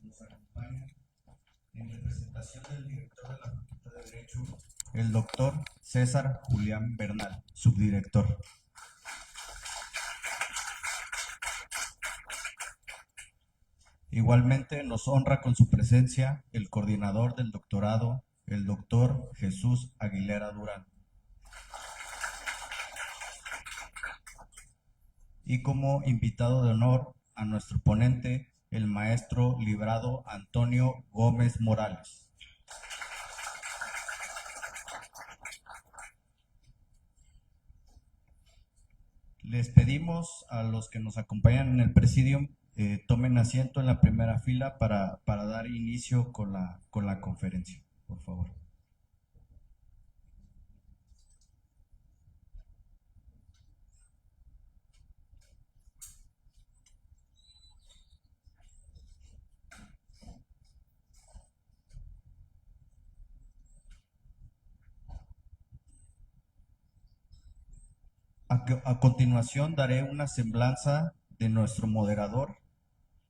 Nos acompaña en representación del director de la Facultad de Derecho, el doctor César Julián Bernal, subdirector. Igualmente nos honra con su presencia el coordinador del doctorado, el doctor Jesús Aguilera Durán. Y como invitado de honor a nuestro ponente, el maestro librado Antonio Gómez Morales. Les pedimos a los que nos acompañan en el presidium tomen asiento en la primera fila para dar inicio con la conferencia, por favor. A continuación daré una semblanza de nuestro moderador,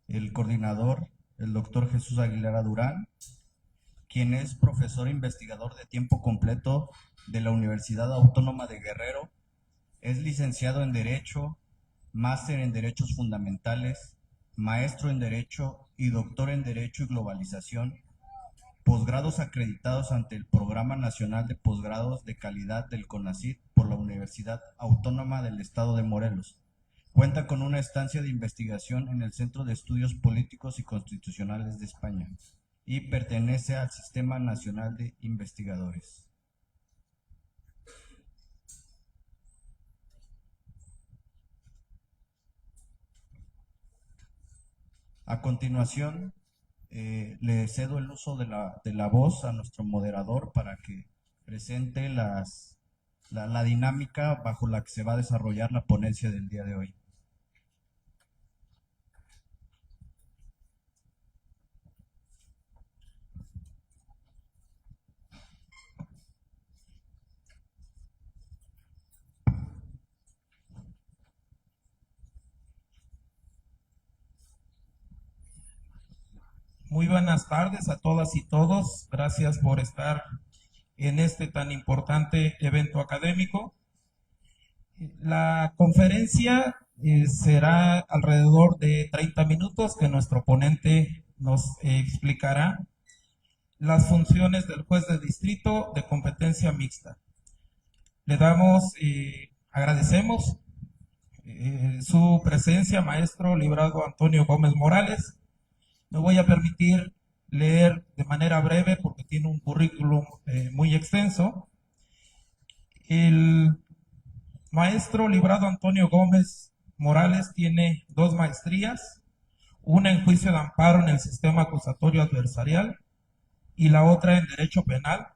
el coordinador, el doctor Jesús Aguilera Durán, quien es profesor investigador de tiempo completo de la Universidad Autónoma de Guerrero, es licenciado en Derecho, máster en Derechos Fundamentales, maestro en Derecho y doctor en Derecho y Globalización, posgrados acreditados ante el Programa Nacional de Posgrados de Calidad del CONACYT por la Universidad Autónoma del Estado de Morelos. Cuenta con una estancia de investigación en el Centro de Estudios Políticos y Constitucionales de España y pertenece al Sistema Nacional de Investigadores. A continuación, le cedo el uso de la voz a nuestro moderador para que presente la dinámica bajo la que se va a desarrollar la ponencia del día de hoy. Muy buenas tardes a todas y todos. Gracias por estar en este tan importante evento académico. La conferencia será alrededor de 30 minutos que nuestro ponente nos explicará las funciones del juez de distrito de competencia mixta. Le agradecemos su presencia, maestro librado Antonio Gómez Morales. Me voy a permitir leer de manera breve porque tiene un currículum muy extenso. El maestro librado Antonio Gómez Morales tiene 2 maestrías, una en juicio de amparo en el sistema acusatorio adversarial y la otra en Derecho Penal.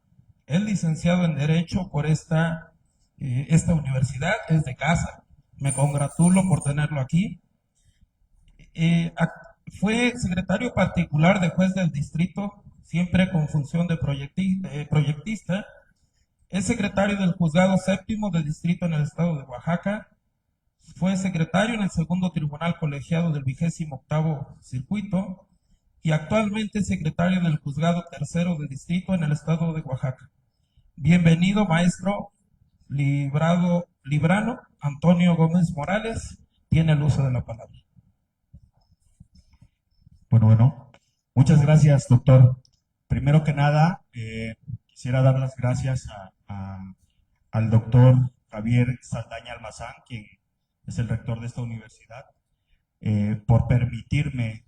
Es licenciado en Derecho por esta universidad, es de casa. Me congratulo por tenerlo aquí. Fue secretario particular de juez del distrito, siempre con función de proyectista. Es secretario del juzgado séptimo de distrito en el estado de Oaxaca. Fue secretario en el segundo tribunal colegiado del 28º circuito y actualmente es secretario del juzgado tercero de distrito en el estado de Oaxaca. Bienvenido, maestro librano Antonio Gómez Morales. Tiene el uso de la palabra. Bueno, muchas gracias, doctor. Primero que nada, quisiera dar las gracias al doctor Javier Saldaña Almazán, quien es el rector de esta universidad, por permitirme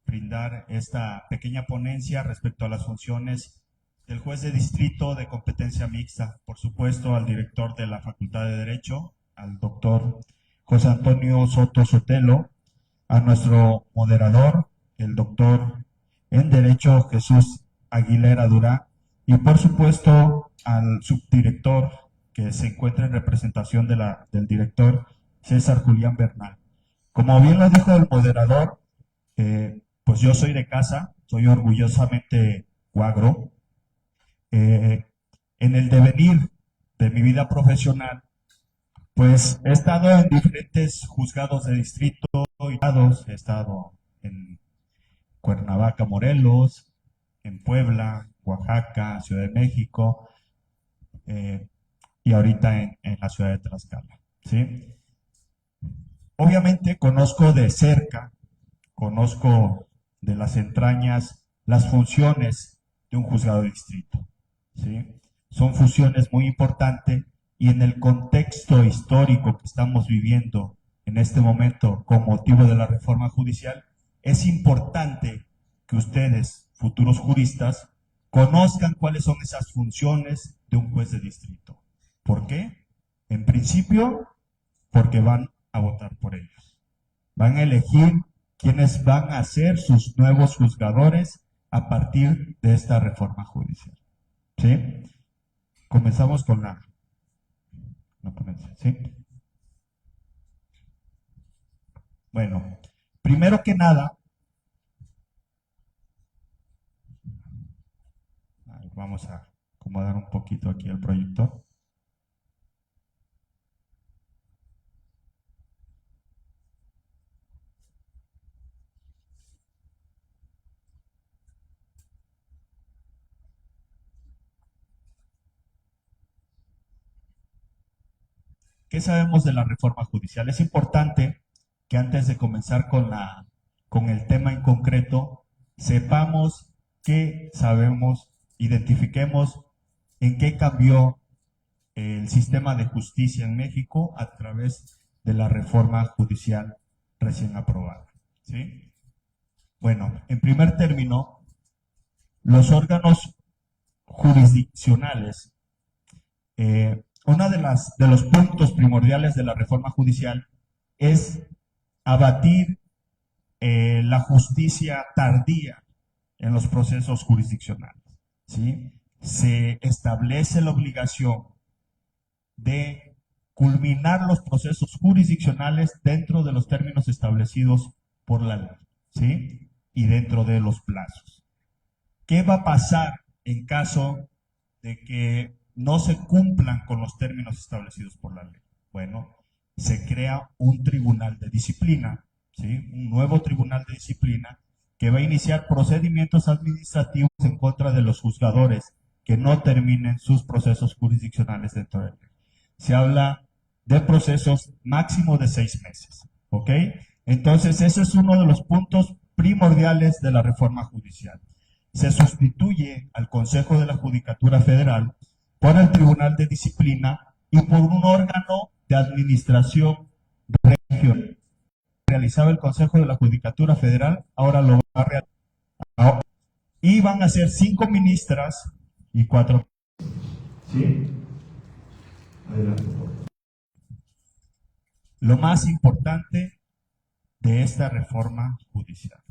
brindar esta pequeña ponencia respecto a las funciones del juez de distrito de competencia mixta. Por supuesto, al director de la Facultad de Derecho, al doctor José Antonio Soto Sotelo, a nuestro moderador, el doctor en Derecho Jesús Aguilera Durán, y por supuesto al subdirector que se encuentra en representación del director César Julián Bernal. Como bien lo dijo el moderador, pues yo soy de casa, soy orgullosamente cuagro. En el devenir de mi vida profesional, pues he estado en diferentes juzgados de distrito, he estado Cuernavaca, Morelos, en Puebla, Oaxaca, Ciudad de México, y ahorita en la ciudad de Tlaxcala, ¿sí? Obviamente conozco de cerca, conozco de las entrañas las funciones de un juzgado de distrito, ¿sí? Son funciones muy importantes y en el contexto histórico que estamos viviendo en este momento con motivo de la reforma judicial, es importante que ustedes, futuros juristas, conozcan cuáles son esas funciones de un juez de distrito. ¿Por qué? En principio, porque van a votar por ellos. Van a elegir quiénes van a ser sus nuevos juzgadores a partir de esta reforma judicial. ¿Sí? Comenzamos con la ponencia, ¿sí? Bueno, primero que nada, vamos a acomodar un poquito aquí el proyector. ¿Qué sabemos de la reforma judicial? Es importante que antes de comenzar con el tema en concreto, sepamos qué sabemos, identifiquemos en qué cambió el sistema de justicia en México a través de la reforma judicial recién aprobada, ¿sí? Bueno, en primer término, los órganos jurisdiccionales, uno de los puntos primordiales de la reforma judicial es abatir la justicia tardía en los procesos jurisdiccionales, ¿sí? Se establece la obligación de culminar los procesos jurisdiccionales dentro de los términos establecidos por la ley, ¿sí? Y dentro de los plazos. ¿Qué va a pasar en caso de que no se cumplan con los términos establecidos por la ley? Bueno, se crea un tribunal de disciplina, ¿sí? Un nuevo tribunal de disciplina que va a iniciar procedimientos administrativos en contra de los juzgadores que no terminen sus procesos jurisdiccionales dentro de la ley. Se habla de procesos máximo de 6 meses, ¿ok? Entonces, ese es uno de los puntos primordiales de la reforma judicial. Se sustituye al Consejo de la Judicatura Federal por el Tribunal de Disciplina y por un órgano de administración regional. Realizaba el Consejo de la Judicatura Federal, ahora lo va a realizar. Y van a ser 5 ministras y 4. ¿Sí? Adelante. Lo más importante de esta reforma judicial,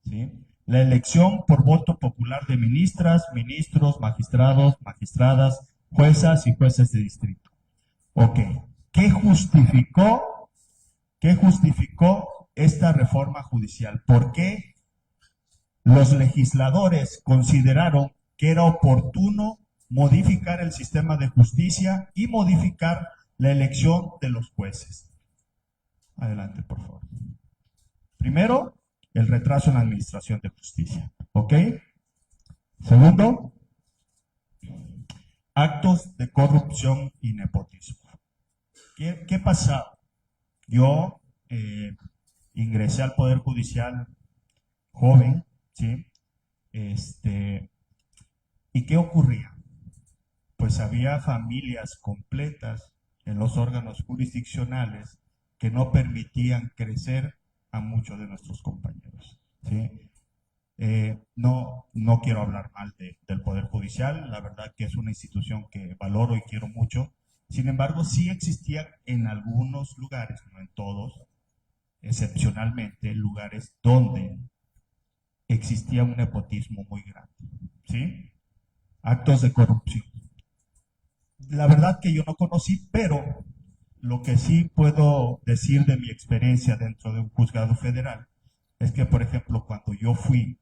¿sí? La elección por voto popular de ministras, ministros, magistrados, magistradas, juezas y jueces de distrito. Ok, ¿qué justificó esta reforma judicial? ¿Por qué los legisladores consideraron que era oportuno modificar el sistema de justicia y modificar la elección de los jueces? Adelante, por favor. Primero, el retraso en la administración de justicia, ¿ok? Segundo, actos de corrupción y nepotismo. ¿Qué pasaba? Yo ingresé al Poder Judicial joven, ¿sí? ¿Y qué ocurría? Pues había familias completas en los órganos jurisdiccionales que no permitían crecer a muchos de nuestros compañeros, ¿sí? No quiero hablar mal del Poder Judicial, la verdad que es una institución que valoro y quiero mucho. Sin embargo, sí existían en algunos lugares, no en todos, excepcionalmente, lugares donde existía un nepotismo muy grande, ¿sí? Actos de corrupción. La verdad que yo no conocí, pero lo que sí puedo decir de mi experiencia dentro de un juzgado federal es que, por ejemplo, cuando yo fui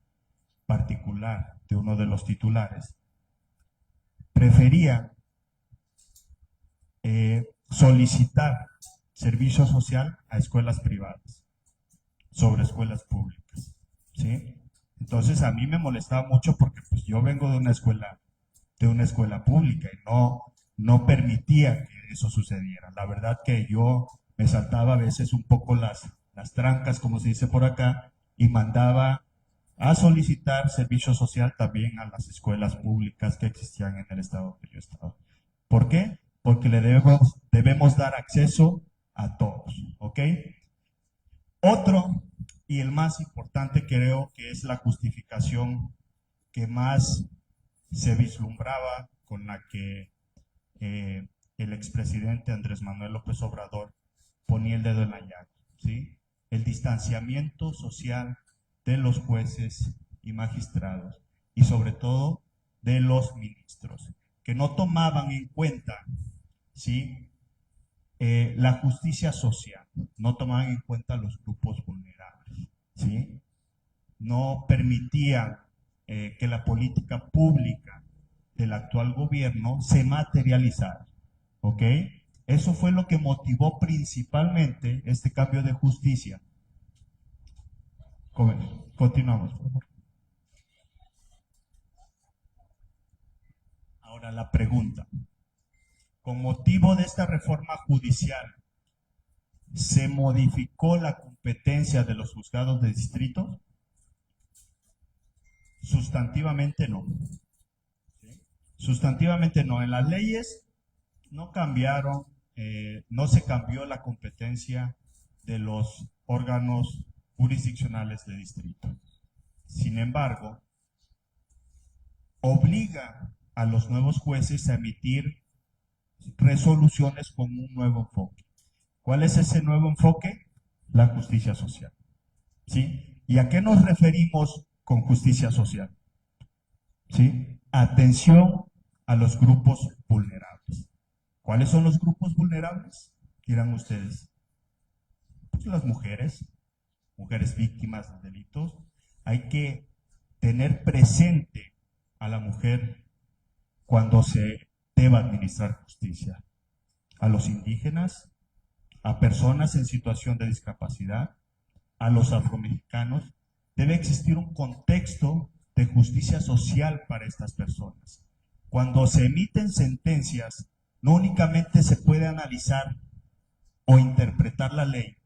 particular de uno de los titulares, prefería solicitar servicio social a escuelas privadas sobre escuelas públicas, ¿sí? Entonces a mí me molestaba mucho porque pues yo vengo de una escuela pública y no permitía que eso sucediera. La verdad que yo me saltaba a veces un poco las trancas, como se dice por acá, y mandaba a solicitar servicio social también a las escuelas públicas que existían en el estado que yo estaba. ¿Por qué? Porque le debemos dar acceso a todos, ¿ok? Otro, y el más importante creo que es la justificación que más se vislumbraba con la que el expresidente Andrés Manuel López Obrador ponía el dedo en la llaga, ¿sí? El distanciamiento social de los jueces y magistrados y sobre todo de los ministros, que no tomaban en cuenta, ¿sí? La justicia social, no tomaban en cuenta los grupos vulnerables, ¿sí? No permitían que la política pública del actual gobierno se materializara, ¿ok? Eso fue lo que motivó principalmente este cambio de justicia. Continuamos, por favor. Ahora la pregunta. Con motivo de esta reforma judicial, ¿se modificó la competencia de los juzgados de distrito? Sustantivamente no. Sustantivamente no. En las leyes no cambiaron, no se cambió la competencia de los órganos jurisdiccionales de distrito. Sin embargo, obliga a los nuevos jueces a emitir resoluciones con un nuevo enfoque. ¿Cuál es ese nuevo enfoque? La justicia social. ¿Sí? ¿Y a qué nos referimos con justicia social? ¿Sí? Atención a los grupos vulnerables. ¿Cuáles son los grupos vulnerables? Dirán ustedes. Pues las mujeres, mujeres víctimas de delitos. Hay que tener presente a la mujer cuando se deba administrar justicia. A los indígenas, a personas en situación de discapacidad, a los afromexicanos. Debe existir un contexto de justicia social para estas personas. Cuando se emiten sentencias, no únicamente se puede analizar o interpretar la ley,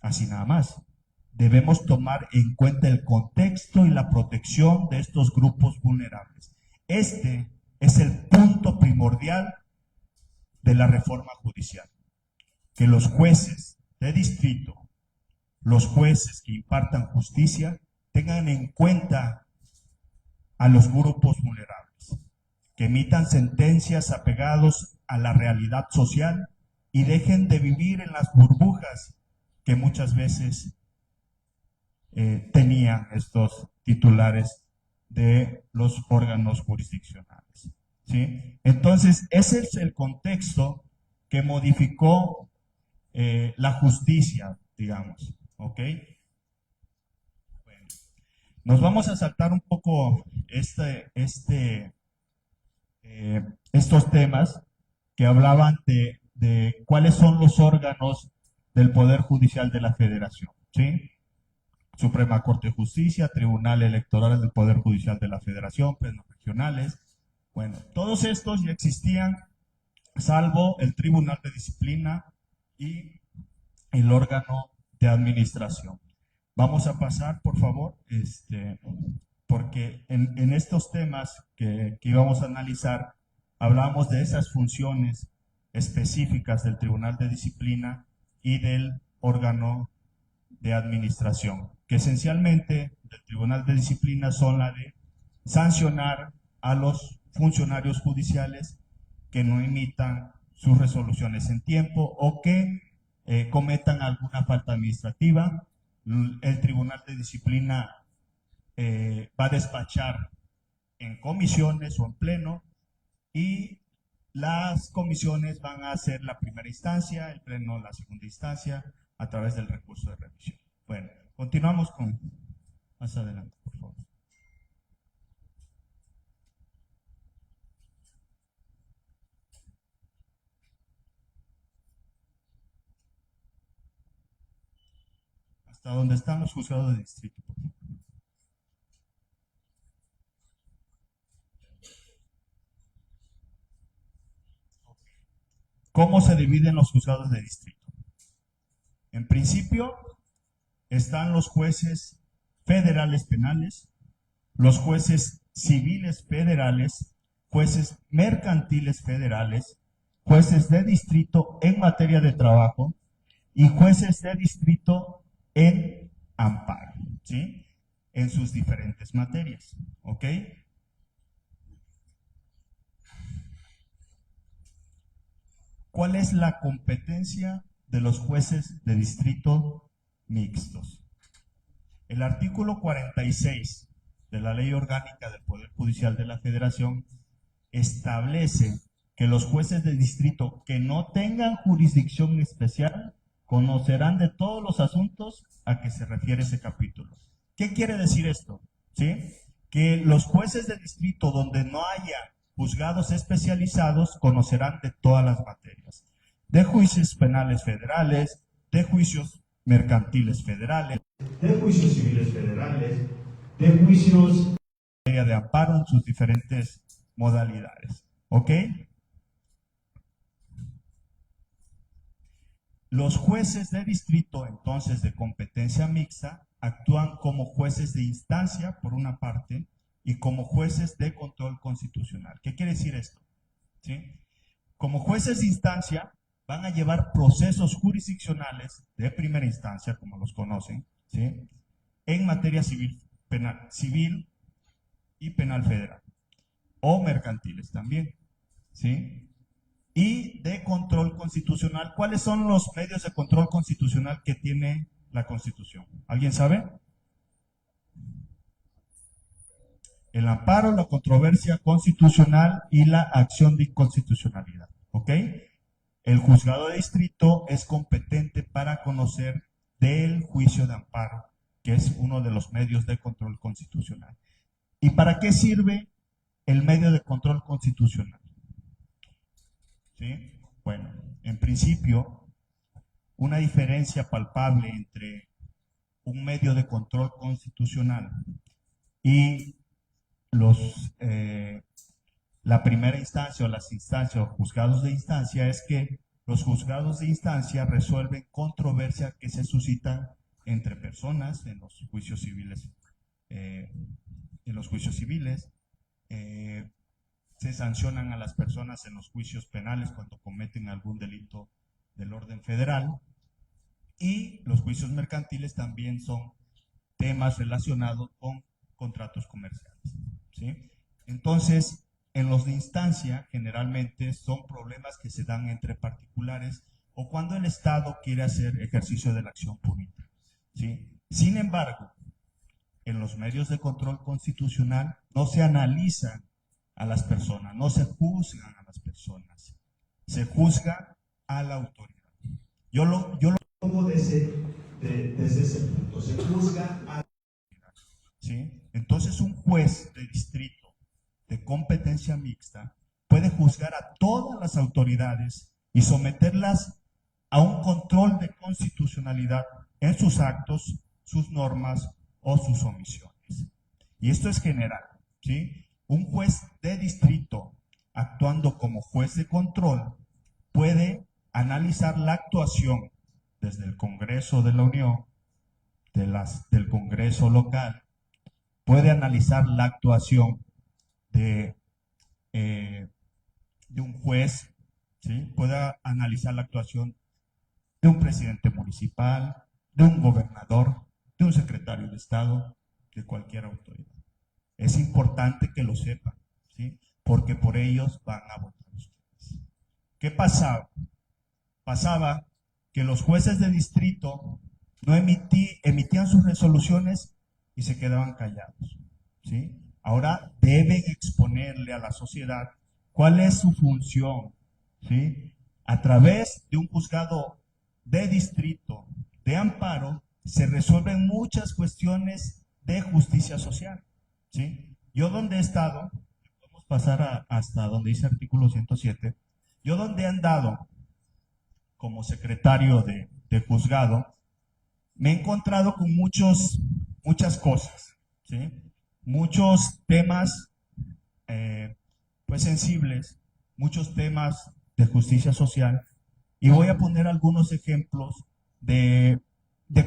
así nada más. Debemos tomar en cuenta el contexto y la protección de estos grupos vulnerables. Este es el punto primordial de la reforma judicial. Que los jueces de distrito, los jueces que impartan justicia, tengan en cuenta a los grupos vulnerables, que emitan sentencias apegados a la realidad social y dejen de vivir en las burbujas que muchas veces tenían estos titulares de los órganos jurisdiccionales, ¿sí? Entonces, ese es el contexto que modificó la justicia, digamos, ¿ok? Bueno, nos vamos a saltar un poco estos temas que hablaban de cuáles son los órganos del Poder Judicial de la Federación, ¿sí? Suprema Corte de Justicia, Tribunal Electoral del Poder Judicial de la Federación, plenos regionales. Bueno, todos estos ya existían, salvo el Tribunal de Disciplina y el órgano de administración. Vamos a pasar, por favor, porque en estos temas que íbamos a analizar, hablamos de esas funciones específicas del Tribunal de Disciplina y del órgano de administración, que esencialmente del Tribunal de Disciplina son la de sancionar a los funcionarios judiciales que no emitan sus resoluciones en tiempo o que cometan alguna falta administrativa. El Tribunal de Disciplina va a despachar en comisiones o en pleno y las comisiones van a ser la primera instancia, el pleno la segunda instancia a través del recurso de revisión. Bueno, continuamos con más adelante, por favor. Hasta donde están los juzgados de distrito. ¿cómo se dividen los juzgados de distrito? En principio, están los jueces federales penales, los jueces civiles federales, jueces mercantiles federales, jueces de distrito en materia de trabajo y jueces de distrito en amparo, ¿sí? En sus diferentes materias, ¿ok? ¿Cuál es la competencia de los jueces de distrito mixtos? El artículo 46 de la Ley Orgánica del Poder Judicial de la Federación establece que los jueces de distrito que no tengan jurisdicción especial conocerán de todos los asuntos a que se refiere ese capítulo. ¿Qué quiere decir esto? ¿Sí? Que los jueces de distrito donde no haya juzgados especializados conocerán de todas las materias, de juicios penales federales, de juicios mercantiles federales, de juicios civiles federales, de juicios de amparo en sus diferentes modalidades. ¿Ok? Los jueces de distrito, entonces, de competencia mixta, actúan como jueces de instancia, por una parte, y como jueces de control constitucional. ¿Qué quiere decir esto? ¿Sí? Como jueces de instancia, van a llevar procesos jurisdiccionales de primera instancia, como los conocen, ¿sí? En materia civil, penal, civil y penal federal, o mercantiles también, ¿sí? Y de control constitucional. ¿Cuáles son los medios de control constitucional que tiene la Constitución? ¿Alguien sabe? El amparo, la controversia constitucional y la acción de inconstitucionalidad. ¿Ok? El juzgado de distrito es competente para conocer del juicio de amparo, que es uno de los medios de control constitucional. ¿Y para qué sirve el medio de control constitucional? ¿Sí? Bueno, en principio, una diferencia palpable entre un medio de control constitucional y la primera instancia o las instancias o juzgados de instancia es que los juzgados de instancia resuelven controversias que se suscitan entre personas en los juicios civiles. Se sancionan a las personas en los juicios penales cuando cometen algún delito del orden federal, y los juicios mercantiles también son temas relacionados con contratos comerciales, ¿sí? Entonces, en los de instancia generalmente son problemas que se dan entre particulares o cuando el Estado quiere hacer ejercicio de la acción pública, ¿sí? Sin embargo, en los medios de control constitucional no se analizan a las personas, no se juzgan a las personas, se juzga a la autoridad. Yo lo pongo desde ese punto, se juzga a la autoridad, ¿sí? Entonces un juez de distrito de competencia mixta puede juzgar a todas las autoridades y someterlas a un control de constitucionalidad en sus actos, sus normas o sus omisiones. Y esto es general, ¿sí? Un juez de distrito, actuando como juez de control, puede analizar la actuación desde el Congreso de la Unión, del Congreso local, puede analizar la actuación de un juez, ¿sí? Puede analizar la actuación de un presidente municipal, de un gobernador, de un secretario de Estado, de cualquier autoridad. Es importante que lo sepan, ¿sí? Porque por ellos van a votar ustedes. ¿Qué pasaba? Pasaba que los jueces de distrito no emitían sus resoluciones y se quedaban callados, ¿sí? Ahora deben exponerle a la sociedad cuál es su función, ¿sí? A través de un juzgado de distrito de amparo se resuelven muchas cuestiones de justicia social, ¿sí? Yo donde he estado, vamos a pasar hasta donde dice artículo 107, yo donde he andado como secretario de juzgado, me he encontrado con muchas cosas, ¿sí? Muchos temas pues sensibles, muchos temas de justicia social y voy a poner algunos ejemplos de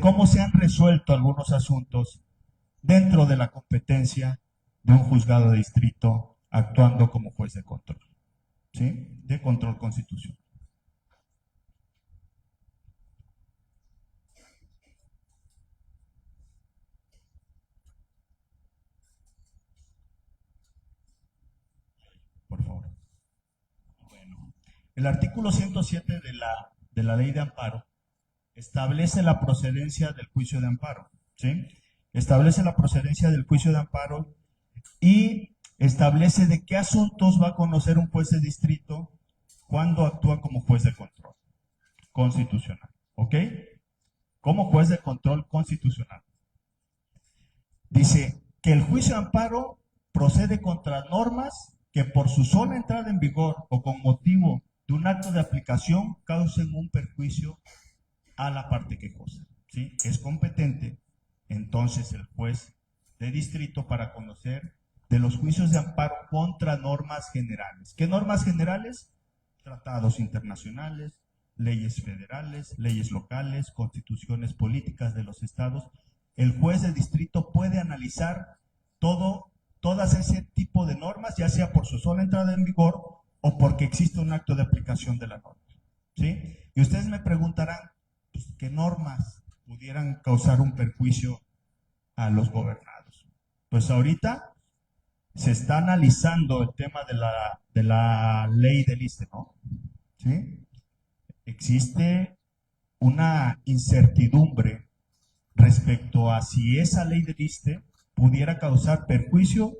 cómo se han resuelto algunos asuntos dentro de la competencia de un juzgado de distrito actuando como juez de control, ¿sí? De control constitucional. Por favor. Bueno, el artículo 107 de la ley de amparo establece la procedencia del juicio de amparo, ¿sí? Establece la procedencia del juicio de amparo y establece de qué asuntos va a conocer un juez de distrito cuando actúa como juez de control constitucional, ¿ok? Como juez de control constitucional. Dice que el juicio de amparo procede contra normas que por su sola entrada en vigor o con motivo de un acto de aplicación causen un perjuicio a la parte quejosa, ¿sí? Es competente entonces el juez de distrito para conocer de los juicios de amparo contra normas generales. ¿Qué normas generales? Tratados internacionales, leyes federales, leyes locales, constituciones políticas de los estados. El juez de distrito puede analizar todas ese tipo de normas, ya sea por su sola entrada en vigor o porque existe un acto de aplicación de la norma, ¿sí? Y ustedes me preguntarán, pues, ¿qué normas pudieran causar un perjuicio a los gobernados? Pues ahorita se está analizando el tema de la ley del ISSSTE, ¿no? ¿Sí? Existe una incertidumbre respecto a si esa ley del ISSSTE pudiera causar perjuicio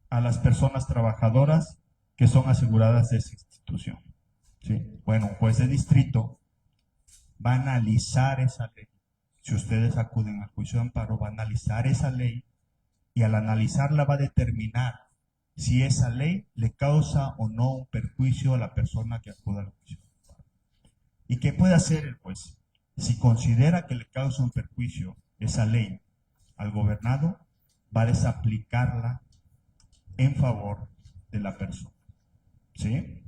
a las personas trabajadoras que son aseguradas de esa institución, ¿sí? Bueno, un juez de distrito va a analizar esa ley. Si ustedes acuden al juicio de amparo, va a analizar esa ley y al analizarla va a determinar si esa ley le causa o no un perjuicio a la persona que acuda al juicio de amparo. ¿Y qué puede hacer el juez? Si considera que le causa un perjuicio esa ley al gobernado, va a desaplicarla en favor de la persona, ¿sí?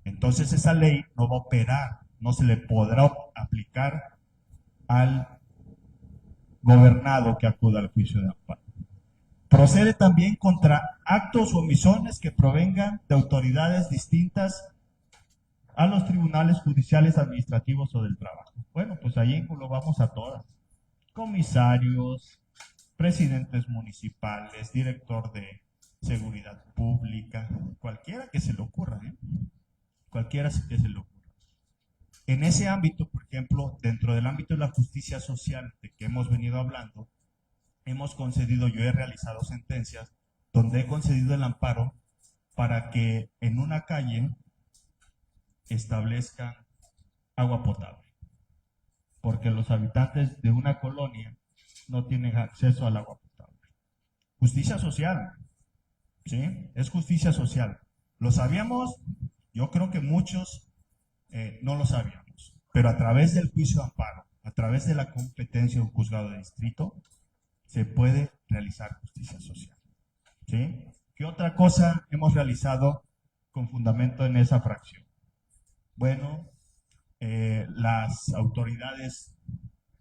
Entonces esa ley no va a operar, no se le podrá aplicar al gobernado que acuda al juicio de amparo. Procede también contra actos o omisiones que provengan de autoridades distintas a los tribunales judiciales, administrativos o del trabajo. Bueno, pues ahí englobamos a todas. Comisarios, presidentes municipales, director de seguridad pública, cualquiera que se le ocurra, ¿eh? Cualquiera que se le ocurra. En ese ámbito, por ejemplo, dentro del ámbito de la justicia social de que hemos venido hablando, hemos concedido, yo he realizado sentencias donde he concedido el amparo para que en una calle establezcan agua potable, porque los habitantes de una colonia no tienen acceso al agua potable. Justicia social, ¿sí? Es justicia social. ¿Lo sabíamos? Yo creo que muchos no lo sabíamos, pero a través del juicio de amparo, a través de la competencia de un juzgado de distrito, se puede realizar justicia social, ¿sí? ¿Qué otra cosa hemos realizado con fundamento en esa fracción? Bueno, las autoridades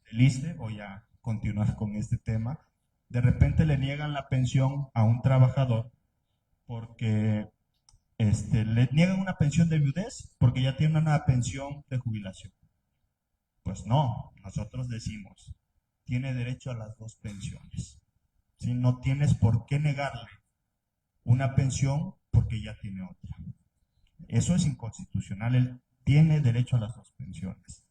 del ISSSTE, voy a continuar con este tema, de repente le niegan la pensión a un trabajador porque le niegan una pensión de viudez porque ya tiene una pensión de jubilación. Pues no, nosotros decimos, tiene derecho a las dos pensiones. ¿Sí? No tienes por qué negarle una pensión porque ya tiene otra. Eso es inconstitucional, él tiene derecho a las dos pensiones.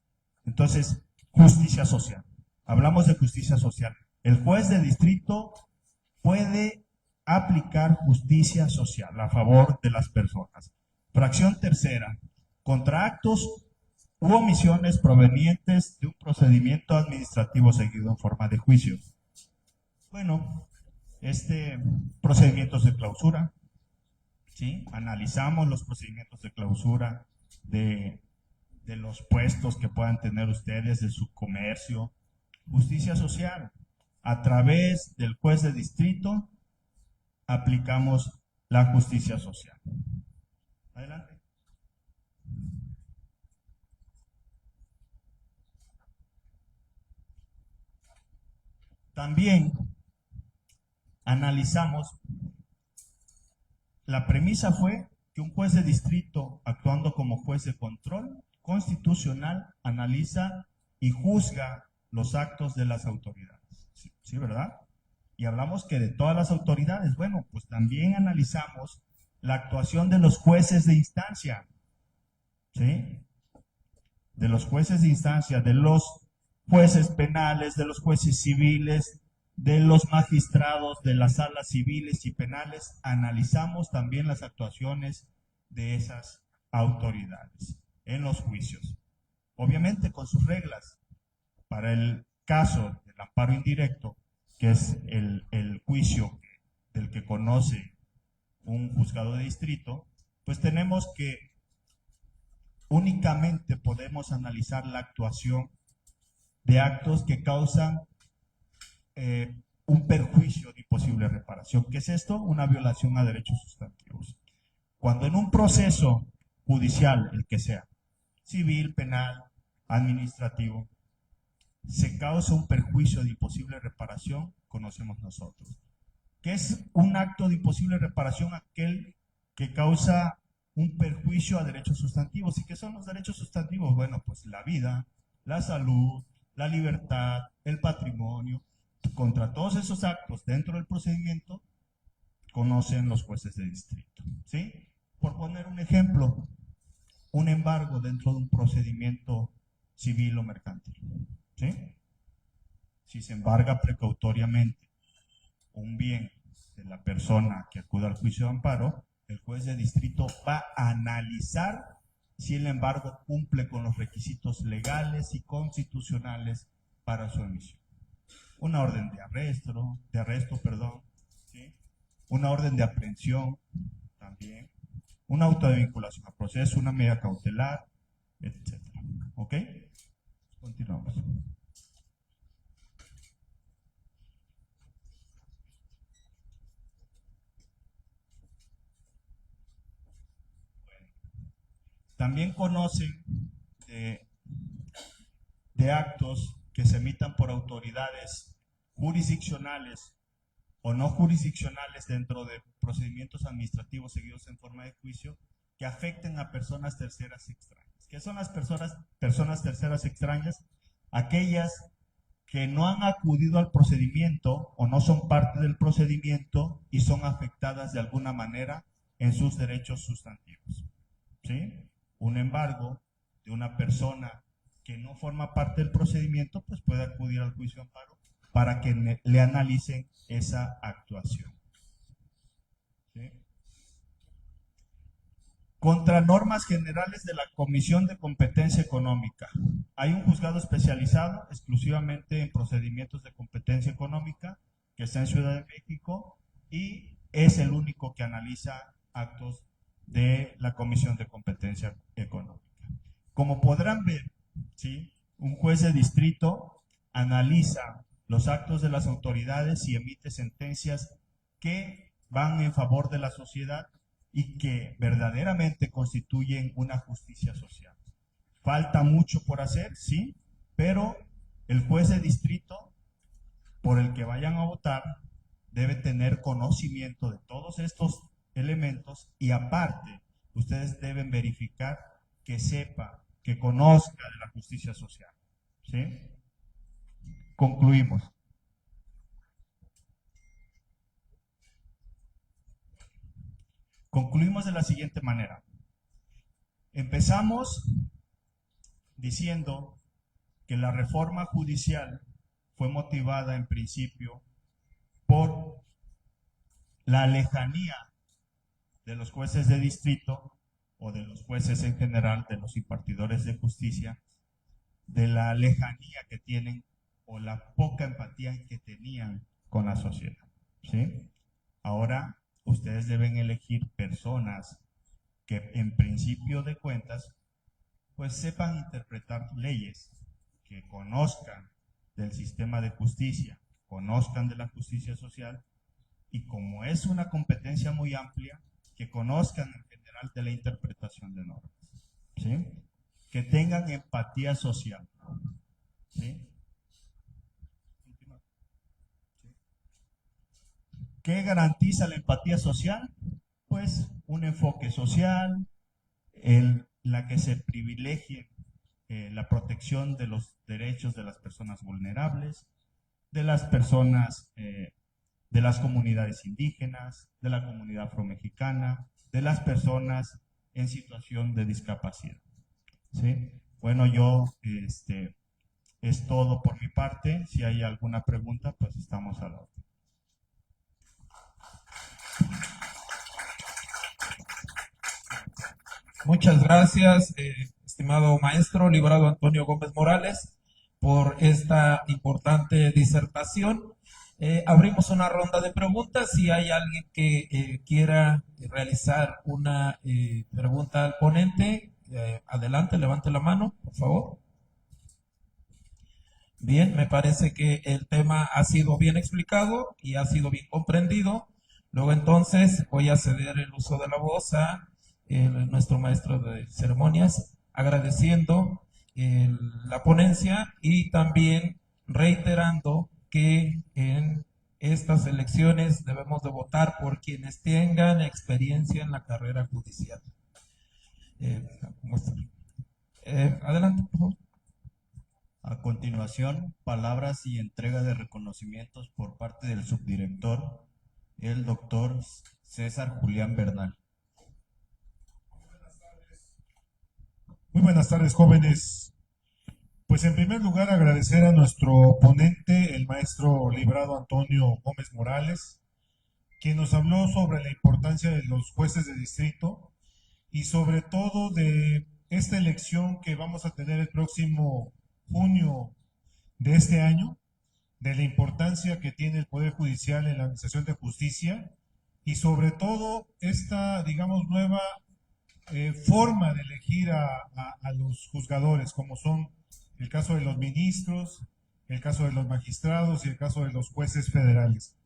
Entonces, justicia social. Hablamos de justicia social. El juez de distrito puede aplicar justicia social a favor de las personas. Fracción tercera, contra actos u omisiones provenientes de un procedimiento administrativo seguido en forma de juicio. Bueno, procedimientos de clausura, ¿sí? Analizamos los procedimientos de clausura de los puestos que puedan tener ustedes, de su comercio. Justicia social. A través del juez de distrito aplicamos la justicia social. Adelante. También analizamos, la premisa fue que un juez de distrito, actuando como juez de control constitucional, analiza y juzga los actos de las autoridades. ¿Sí, sí, verdad? Y hablamos que de todas las autoridades, bueno, pues también analizamos la actuación de los jueces de instancia, ¿sí? De los jueces de instancia, de los jueces penales, de los jueces civiles, de los magistrados de las salas civiles y penales. Analizamos también las actuaciones de esas autoridades en los juicios. Obviamente con sus reglas. Para el caso del amparo indirecto, que es el juicio del que conoce un juzgado de distrito, pues tenemos que únicamente podemos analizar la actuación de actos que causan un perjuicio de imposible reparación. ¿Qué es esto? Una violación a derechos sustantivos. Cuando en un proceso judicial, el que sea, civil, penal, administrativo, se causa un perjuicio de imposible reparación, conocemos nosotros. ¿Qué es un acto de imposible reparación? Aquel que causa un perjuicio a derechos sustantivos. ¿Y qué son los derechos sustantivos? Bueno, pues la vida, la salud, la libertad, el patrimonio. Contra todos esos actos dentro del procedimiento, conocen los jueces de distrito. ¿Sí? Por poner un ejemplo, un embargo dentro de un procedimiento civil o mercantil. ¿Sí? Si se embarga precautoriamente un bien de la persona que acude al juicio de amparo, el juez de distrito va a analizar si el embargo cumple con los requisitos legales y constitucionales para su emisión. Una orden de arresto, ¿sí? Una orden de aprehensión también, un auto de vinculación a proceso, una medida cautelar, etc. ¿Ok? Continuamos. También conocen de actos que se emitan por autoridades jurisdiccionales o no jurisdiccionales dentro de procedimientos administrativos seguidos en forma de juicio que afecten a personas terceras extrañas. ¿Qué son las personas terceras extrañas? Aquellas que no han acudido al procedimiento o no son parte del procedimiento y son afectadas de alguna manera en sus derechos sustantivos. ¿Sí? Un embargo de una persona que no forma parte del procedimiento, pues puede acudir al juicio de amparo para que le analicen esa actuación. ¿Sí? Contra normas generales de la Comisión de Competencia Económica. Hay un juzgado especializado exclusivamente en procedimientos de competencia económica que está en Ciudad de México y es el único que analiza actos de la Comisión de Competencia Económica. Como podrán ver, ¿sí? Un juez de distrito analiza los actos de las autoridades y emite sentencias que van en favor de la sociedad y que verdaderamente constituyen una justicia social. Falta mucho por hacer, sí, pero el juez de distrito por el que vayan a votar debe tener conocimiento de todos estos elementos y aparte ustedes deben verificar que sepa, que conozca de la justicia social. ¿Sí? Concluimos. Concluimos de la siguiente manera. Empezamos diciendo que la reforma judicial fue motivada en principio por la lejanía de los jueces de distrito o de los jueces en general, de los impartidores de justicia, de la lejanía que tienen o la poca empatía que tenían con la sociedad. ¿Sí? Ahora ustedes deben elegir personas que en principio de cuentas pues sepan interpretar leyes, que conozcan del sistema de justicia, conozcan de la justicia social y como es una competencia muy amplia, que conozcan en general de la interpretación de normas, ¿sí? Que tengan empatía social, ¿sí? ¿Qué garantiza la empatía social? Pues un enfoque social, la que se privilegie la protección de los derechos de las personas vulnerables, de las personas de las comunidades indígenas, de la comunidad afromexicana, de las personas en situación de discapacidad. ¿Sí? Bueno, es todo por mi parte. Si hay alguna pregunta, pues estamos a la orden. Muchas gracias, estimado maestro Librado Antonio Gómez Morales, por esta importante disertación. Abrimos una ronda de preguntas. Si hay alguien que quiera realizar una pregunta al ponente, adelante, levante la mano, por favor. Bien, me parece que el tema ha sido bien explicado y ha sido bien comprendido. Luego entonces voy a ceder el uso de la voz a nuestro maestro de ceremonias, agradeciendo la ponencia y también reiterando que en estas elecciones debemos de votar por quienes tengan experiencia en la carrera judicial. Adelante, por favor. A continuación, palabras y entrega de reconocimientos por parte del subdirector, el doctor César Julián Bernal. Muy buenas tardes, jóvenes. Pues en primer lugar agradecer a nuestro ponente, el maestro Librado Antonio Gómez Morales, quien nos habló sobre la importancia de los jueces de distrito y sobre todo de esta elección que vamos a tener el próximo junio de este año, de la importancia que tiene el Poder Judicial en la administración de justicia y sobre todo esta, digamos, nueva forma de elegir a los juzgadores, como son el caso de los ministros, el caso de los magistrados y el caso de los jueces federales.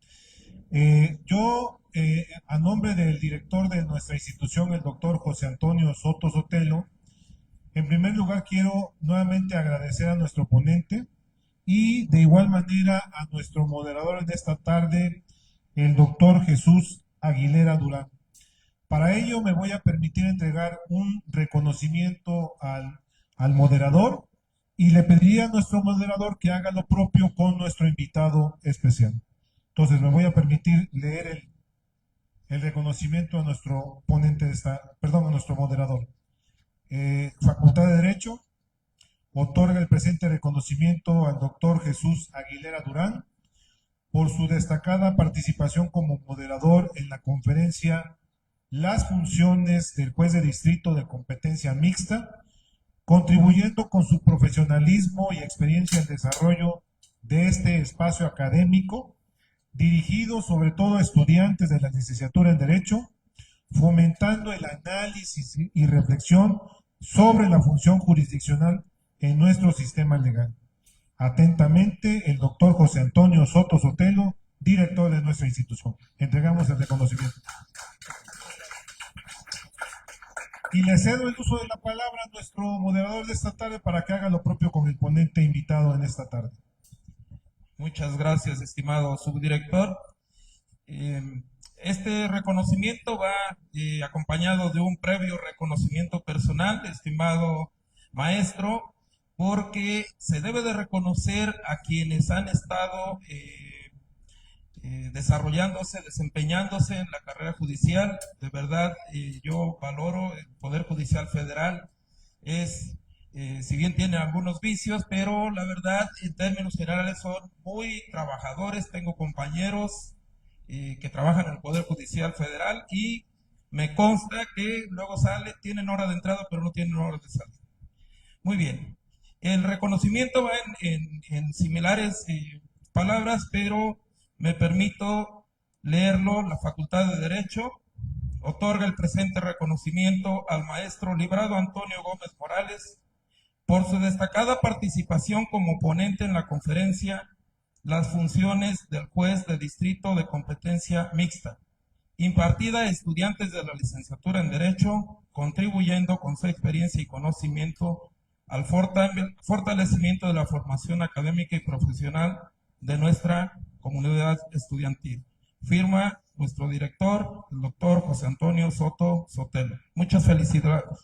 A nombre del director de nuestra institución, el doctor José Antonio Soto Sotelo, en primer lugar quiero nuevamente agradecer a nuestro ponente y de igual manera a nuestro moderador de esta tarde, el doctor Jesús Aguilera Durán. Para ello me voy a permitir entregar un reconocimiento al moderador y le pediría a nuestro moderador que haga lo propio con nuestro invitado especial. Entonces me voy a permitir leer el reconocimiento a nuestro ponente a nuestro moderador. Facultad de Derecho, otorga el presente reconocimiento al doctor Jesús Aguilera Durán por su destacada participación como moderador en la conferencia Las funciones del juez de distrito de competencia mixta, contribuyendo con su profesionalismo y experiencia en desarrollo de este espacio académico, dirigido sobre todo a estudiantes de la licenciatura en Derecho, fomentando el análisis y reflexión sobre la función jurisdiccional en nuestro sistema legal. Atentamente, el doctor José Antonio Soto Sotelo, director de nuestra institución. Entregamos el reconocimiento. Y le cedo el uso de la palabra a nuestro moderador de esta tarde para que haga lo propio con el ponente invitado en esta tarde. Muchas gracias, estimado subdirector. Este reconocimiento va acompañado de un previo reconocimiento personal, estimado maestro, porque se debe de reconocer a quienes han estado desarrollándose, desempeñándose en la carrera judicial. De verdad, yo valoro el Poder Judicial Federal. Si bien tiene algunos vicios, pero la verdad, en términos generales, son muy trabajadores. Tengo compañeros que trabajan en el Poder Judicial Federal y me consta que luego tienen hora de entrada, pero no tienen hora de salida. Muy bien. El reconocimiento va en similares palabras, pero me permito leerlo. La Facultad de Derecho otorga el presente reconocimiento al maestro Librado Antonio Gómez Morales por su destacada participación como ponente en la conferencia Las funciones del juez de distrito de competencia mixta, impartida a estudiantes de la licenciatura en Derecho, contribuyendo con su experiencia y conocimiento al fortalecimiento de la formación académica y profesional de nuestra comunidad estudiantil. Firma nuestro director, el doctor José Antonio Soto Sotelo. Muchas felicidades.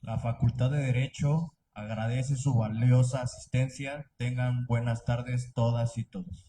La Facultad de Derecho agradece su valiosa asistencia. Tengan buenas tardes todas y todos.